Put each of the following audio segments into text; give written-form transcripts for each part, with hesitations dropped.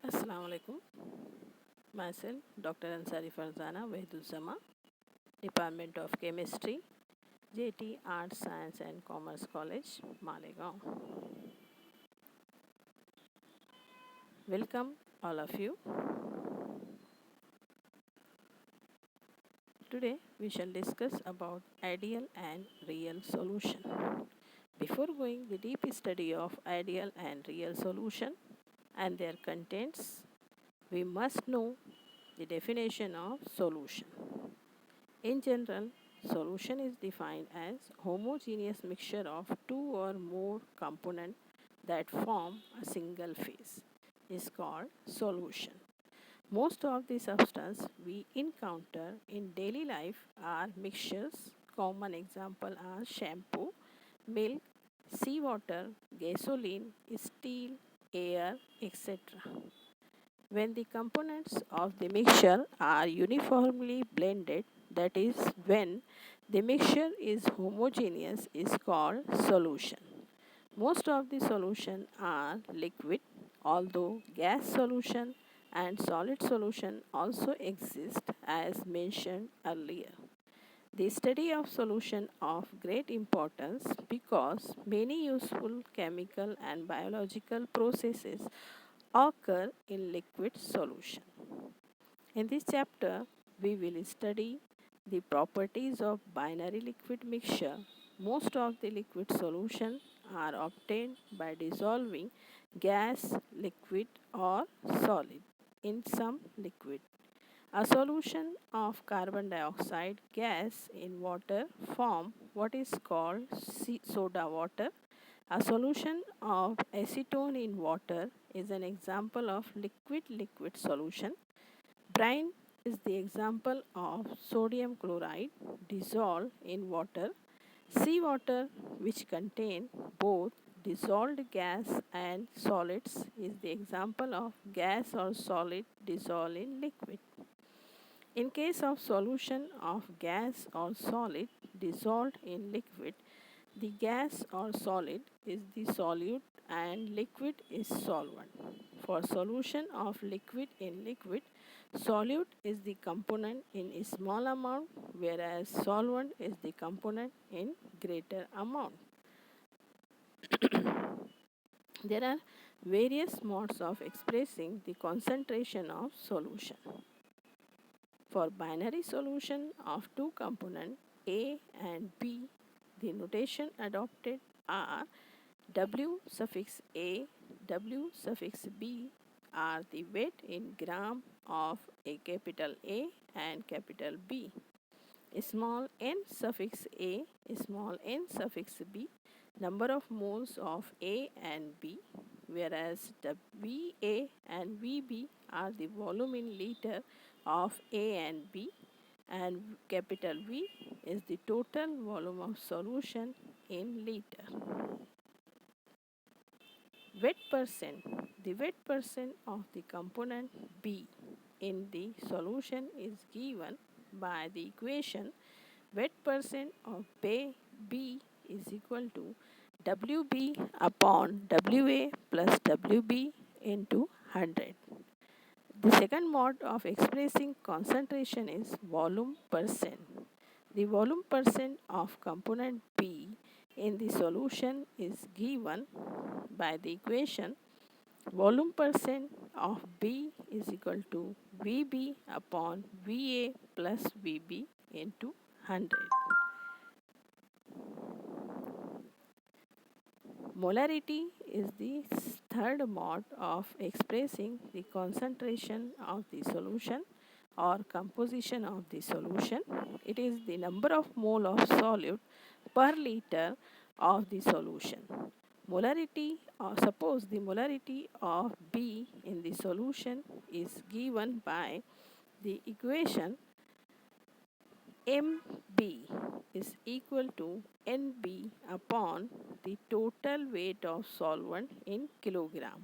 Assalamu alaikum. Myself, Dr. Ansari Farzana, Wahiduzzama, Department of Chemistry, J.A.T. Arts, Science and Commerce College, Malegaon. Welcome all of you. Today we shall discuss about ideal and real solution. Before going the deep study of ideal and real solution and their contents, we must know the definition of solution. In general, solution is defined as homogeneous mixture of two or more components that form a single phase is called solution. Most of the substance we encounter in daily life are mixtures. Common example are shampoo, milk, seawater, gasoline, steel, air, etc. When the components of the mixture are uniformly blended, that is, when the mixture is homogeneous, is called solution. Most of the solution are liquid, although gas solution and solid solution also exist as mentioned earlier. The study of solution of great importance because many useful chemical and biological processes occur in liquid solution. In this chapter, we will study the properties of binary liquid mixture. Most of the liquid solutions are obtained by dissolving gas, liquid or solid in some liquid. A solution of carbon dioxide gas in water form what is called soda water. A solution of acetone in water is an example of liquid-liquid solution. Brine is the example of sodium chloride dissolved in water. Seawater, which contain both dissolved gas and solids, is the example of gas or solid dissolved in liquid. In case of solution of gas or solid dissolved in liquid, the gas or solid is the solute and liquid is solvent. For solution of liquid in liquid, solute is the component in a small amount whereas solvent is the component in greater amount. There are various modes of expressing the concentration of solution. For binary solution of two components A and B, the notation adopted are W suffix A, W suffix B are the weight in gram of a capital A and capital B. Small n suffix A, small n suffix B, number of moles of A and B, whereas the VA and VB are the volume in liter of A and B, and capital V is the total volume of solution in liter. Weight percent. The weight percent of the component B in the solution is given by the equation weight percent of B is equal to WB upon WA plus WB into 100. The second mode of expressing concentration is volume percent. The volume percent of component B in the solution is given by the equation volume percent of B is equal to VB upon VA plus VB into 100. Molarity is the third mode of expressing the concentration of the solution or composition of the solution. It is the number of mole of solute per liter of the solution. Molarity, or suppose the molarity of B in the solution is given by the equation MB is equal to NB upon the total weight of solvent in kilogram.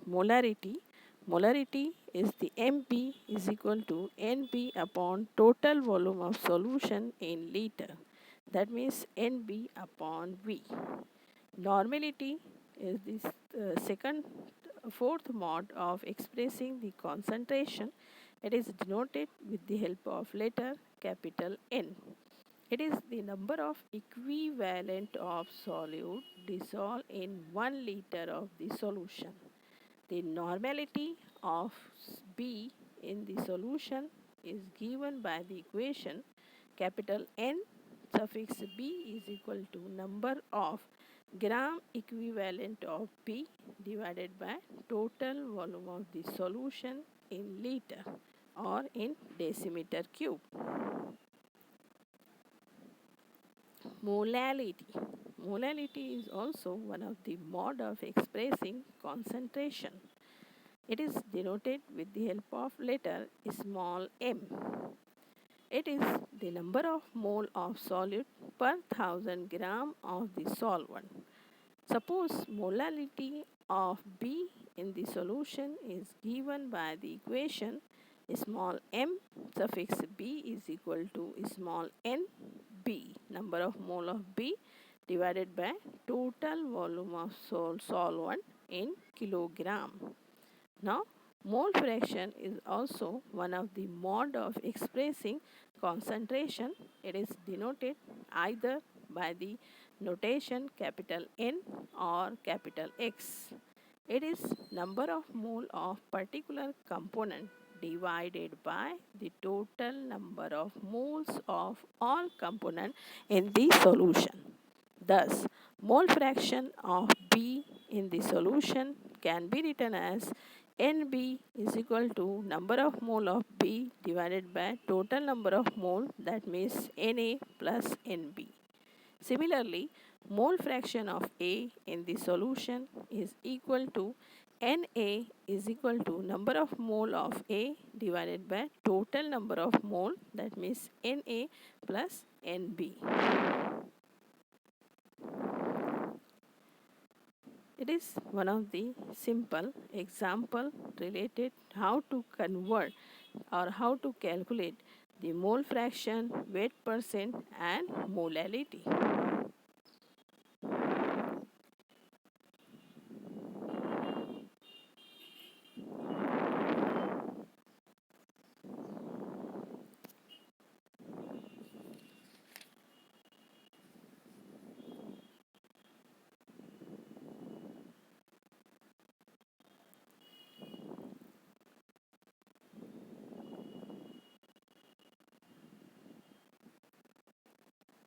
Molarity. Molarity is the MB is equal to NB upon total volume of solution in liter. That means NB upon V. Normality. is this fourth mode of expressing the concentration. It is denoted with the help of letter capital N. It is the number of equivalent of solute dissolved in 1 liter of the solution. The normality of B in the solution is given by the equation capital N suffix B is equal to number of gram equivalent of B divided by total volume of the solution in liter or in decimeter cube. Molality. Molality is also one of the mode of expressing concentration. It is denoted with the help of letter small m. It is the number of mole of solute per 1000 gram of the solvent. Suppose molality of B in the solution is given by the equation small m suffix B is equal to small n B, number of mole of B divided by total volume of solvent in kilogram. Now, mole fraction is also one of the mode of expressing concentration. It is denoted either by the notation capital N or capital X. It is number of mole of particular component divided by the total number of moles of all component in the solution. Thus, mole fraction of B in the solution can be written as NB is equal to number of mole of B divided by total number of mole, that means Na plus NB. Similarly, mole fraction of A in the solution is equal to Na is equal to number of mole of A divided by total number of mole, that means Na plus Nb. It is one of the simple example related how to convert or how to calculate the mole fraction, weight percent and molality.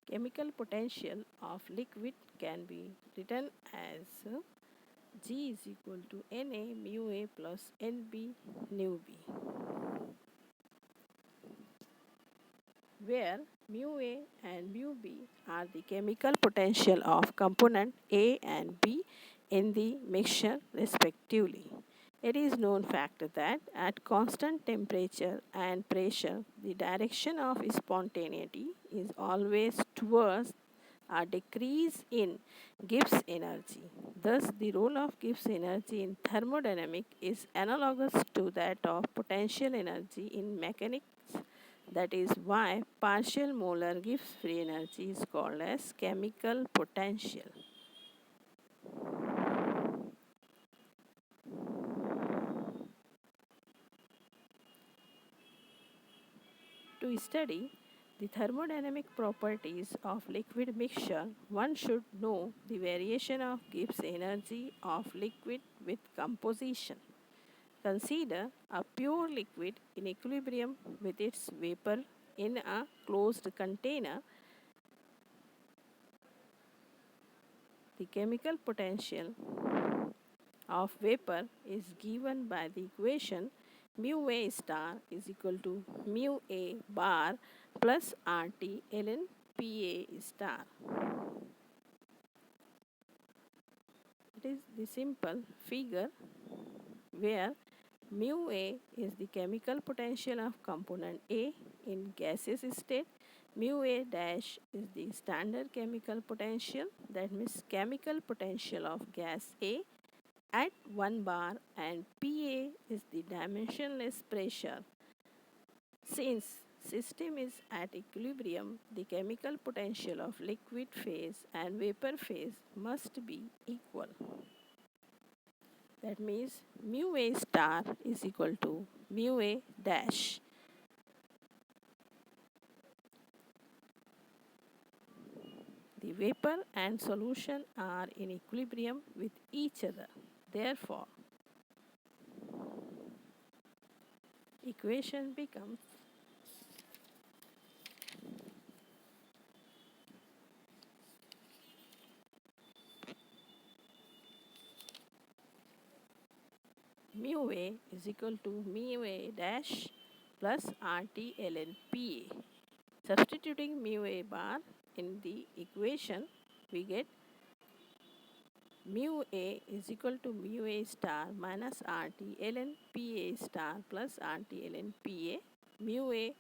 Chemical potential of liquid can be written as G is equal to Na mu A plus Nb nu B, where mu A and mu B are the chemical potential of component A and B in the mixture respectively. It is known fact that at constant temperature and pressure, the direction of spontaneity is always towards a decrease in Gibbs energy. Thus, the role of Gibbs energy in thermodynamics is analogous to that of potential energy in mechanics. That is why partial molar Gibbs free energy is called as chemical potential. To study the thermodynamic properties of liquid mixture, one should know the variation of Gibbs energy of liquid with composition. Consider a pure liquid in equilibrium with its vapor in a closed container. The chemical potential of vapor is given by the equation mu A star is equal to mu A bar plus RT ln PA star. It is the simple figure where mu A is the chemical potential of component A in gaseous state. Mu A dash is the standard chemical potential, that means chemical potential of gas A at 1 bar, and PA is the dimensionless pressure. Since system is at equilibrium, the chemical potential of liquid phase and vapor phase must be equal. That means mu A star is equal to mu A dash. The vapor and solution are in equilibrium with each other. Therefore, equation becomes mu A is equal to mu A dash plus RT ln PA. Substituting mu A bar in the equation, we get mu A is equal to mu A star minus RT ln PA star plus RT ln PA. Mu A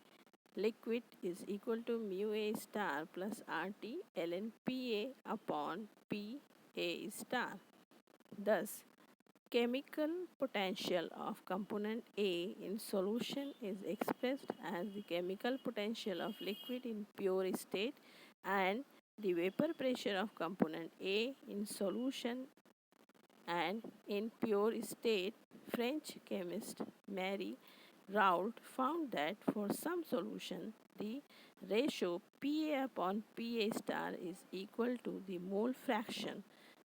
liquid is equal to mu A star plus RT ln PA upon PA star. Thus, chemical potential of component A in solution is expressed as the chemical potential of liquid in pure state, and the vapor pressure of component A in solution and in pure state. French chemist Marie Raoult found that for some solution, the ratio Pa upon Pa star is equal to the mole fraction,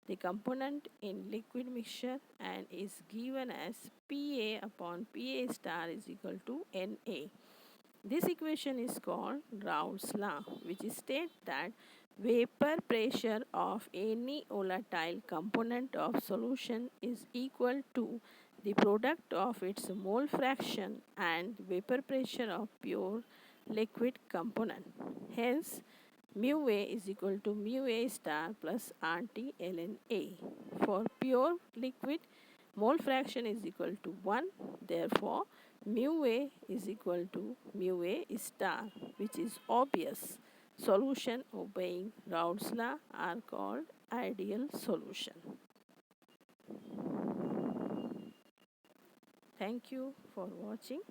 the component in liquid mixture, and is given as Pa upon Pa star is equal to Na. This equation is called Raoult's law, which states that vapor pressure of any volatile component of solution is equal to the product of its mole fraction and vapor pressure of pure liquid component. Hence, mu A is equal to mu A star plus RT ln A. For pure liquid, mole fraction is equal to 1. Therefore, mu A is equal to mu A star, which is obvious. Solution obeying Raoult's law are called ideal solution. Thank you for watching.